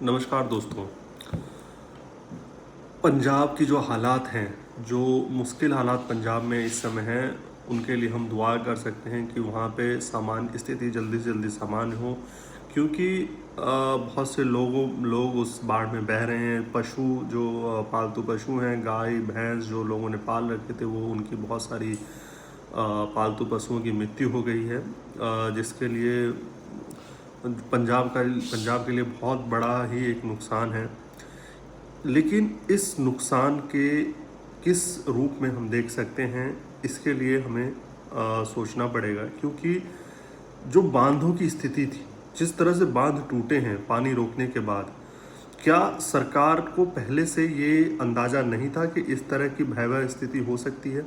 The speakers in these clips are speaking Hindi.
नमस्कार दोस्तों। पंजाब की जो हालात हैं, जो मुश्किल हालात पंजाब में इस समय हैं, उनके लिए हम दुआ कर सकते हैं कि वहाँ पे सामान्य स्थिति जल्दी से जल्दी सामान्य हो, क्योंकि बहुत से लोग उस बाढ़ में बह रहे हैं। पशु जो पालतू पशु हैं, गाय भैंस जो लोगों ने पाल रखे थे, वो उनकी बहुत सारी पालतू पशुओं की मृत्यु हो गई है, जिसके लिए पंजाब के लिए बहुत बड़ा ही एक नुकसान है। लेकिन इस नुकसान के किस रूप में हम देख सकते हैं, इसके लिए हमें सोचना पड़ेगा, क्योंकि जो बांधों की स्थिति थी, जिस तरह से बांध टूटे हैं पानी रोकने के बाद, क्या सरकार को पहले से ये अंदाज़ा नहीं था कि इस तरह की भयावह स्थिति हो सकती है?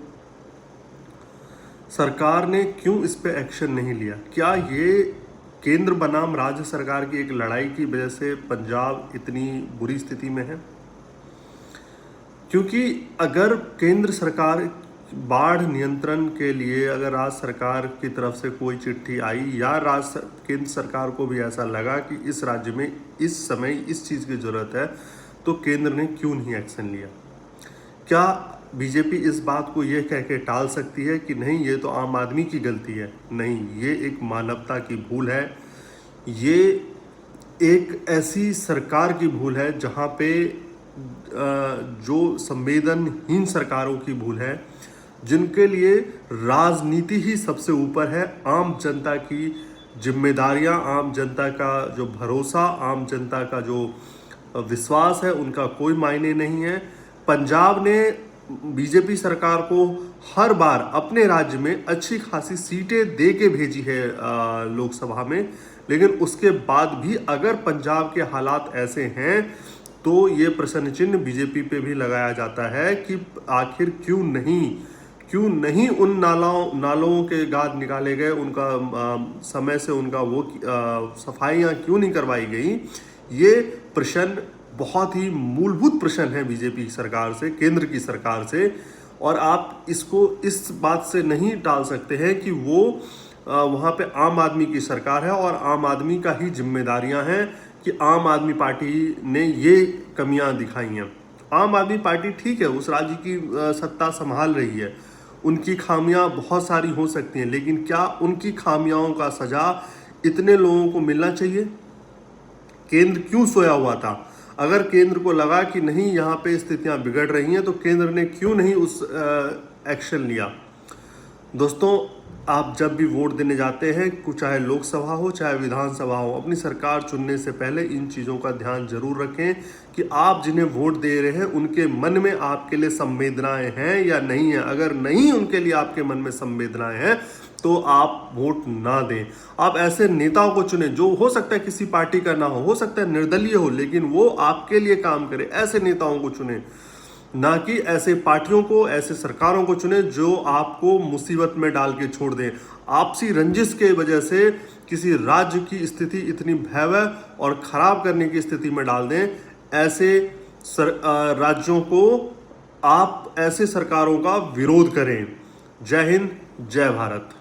सरकार ने क्यों इस पे एक्शन नहीं लिया? क्या ये केंद्र बनाम राज्य सरकार की एक लड़ाई की वजह से पंजाब इतनी बुरी स्थिति में है? क्योंकि अगर केंद्र सरकार बाढ़ नियंत्रण के लिए, अगर राज्य सरकार की तरफ से कोई चिट्ठी आई या केंद्र सरकार को भी ऐसा लगा कि इस राज्य में इस समय इस चीज़ की ज़रूरत है, तो केंद्र ने क्यों नहीं एक्शन लिया? क्या बीजेपी इस बात को ये कह के टाल सकती है कि नहीं, ये तो आम आदमी की गलती है? नहीं, ये एक मानवता की भूल है। ये एक ऐसी सरकार की भूल है जहाँ पे जो संवेदनहीन सरकारों की भूल है, जिनके लिए राजनीति ही सबसे ऊपर है। आम जनता की जिम्मेदारियां, आम जनता का जो भरोसा, आम जनता का जो विश्वास है, उनका कोई मायने नहीं है। पंजाब ने बीजेपी सरकार को हर बार अपने राज्य में अच्छी खासी सीटें दे के भेजी है लोकसभा में, लेकिन उसके बाद भी अगर पंजाब के हालात ऐसे हैं, तो ये प्रश्न चिन्ह बीजेपी पे भी लगाया जाता है कि आखिर क्यों नहीं उन नालों के गाद निकाले गए, उनका समय से उनका वो सफाइयाँ क्यों नहीं करवाई गई। ये प्रश्न बहुत ही मूलभूत प्रश्न है बीजेपी सरकार से, केंद्र की सरकार से, और आप इसको इस बात से नहीं टाल सकते हैं कि वो वहाँ पे आम आदमी की सरकार है और आम आदमी का ही जिम्मेदारियां हैं कि आम आदमी पार्टी ने ये कमियां दिखाई हैं। आम आदमी पार्टी ठीक है, उस राज्य की सत्ता संभाल रही है, उनकी खामियां बहुत सारी हो सकती हैं, लेकिन क्या उनकी खामियां का सजा इतने लोगों को मिलना चाहिए? केंद्र क्यों सोया हुआ था? अगर केंद्र को लगा कि नहीं, यहाँ पे स्थितियां बिगड़ रही हैं, तो केंद्र ने क्यों नहीं उस एक्शन लिया? दोस्तों, आप जब भी वोट देने जाते हैं, चाहे लोकसभा हो चाहे विधानसभा हो, अपनी सरकार चुनने से पहले इन चीज़ों का ध्यान जरूर रखें कि आप जिन्हें वोट दे रहे हैं उनके मन में आपके लिए संवेदनाएं हैं या नहीं है। अगर नहीं उनके लिए आपके मन में संवेदनाएं हैं, तो आप वोट ना दें। आप ऐसे नेताओं को चुनें जो हो सकता है किसी पार्टी का ना हो सकता है निर्दलीय हो, लेकिन वो आपके लिए काम करे। ऐसे नेताओं को चुनें, ना कि ऐसे पार्टियों को, ऐसे सरकारों को चुने जो आपको मुसीबत में डाल के छोड़ दें, आपसी रंजिश के वजह से किसी राज्य की स्थिति इतनी भयावह और खराब करने की स्थिति में डाल दें। ऐसे राज्यों को, आप ऐसे सरकारों का विरोध करें। जय हिंद, जय भारत।